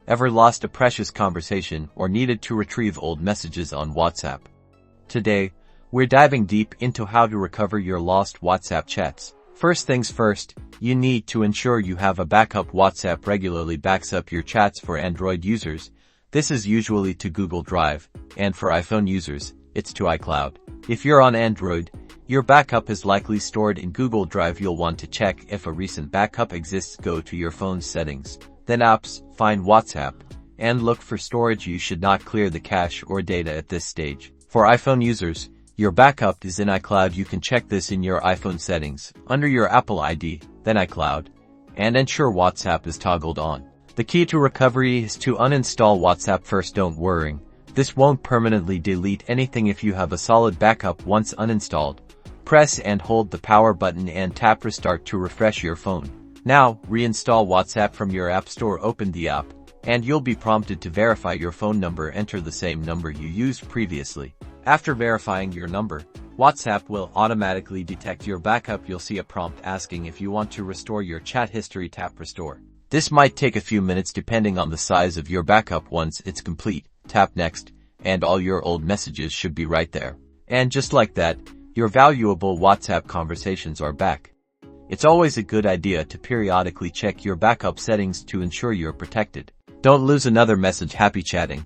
Ever lost a precious conversation or needed to retrieve old messages on WhatsApp? Today, we're diving deep into how to recover your lost WhatsApp chats. First things first, you need to ensure you have a backup. WhatsApp regularly backs up your chats for Android users. This is usually to Google Drive, and for iPhone users, it's to iCloud. If you're on Android, your backup is likely stored in Google Drive. You'll want to check if a recent backup exists. Go to your phone's settings, then Apps, find WhatsApp, and look for storage. You should not clear the cache or data at this stage. For iPhone users, your backup is in iCloud. You can check this in your iPhone settings, under your Apple ID, then iCloud, and ensure WhatsApp is toggled on. The key to recovery is to uninstall WhatsApp first. Don't worry, this won't permanently delete anything if you have a solid backup. Once uninstalled, press and hold the power button and tap Restart to refresh your phone. Now, reinstall WhatsApp from your App Store. Open the app, and you'll be prompted to verify your phone number. Enter the same number you used previously. After verifying your number, WhatsApp will automatically detect your backup. You'll see a prompt asking if you want to restore your chat history. Tap Restore. This might take a few minutes depending on the size of your backup. Once it's complete, tap Next, and all your old messages should be right there. And just like that, your valuable WhatsApp conversations are back. It's always a good idea to periodically check your backup settings to ensure you're protected. Don't lose another message. Happy chatting.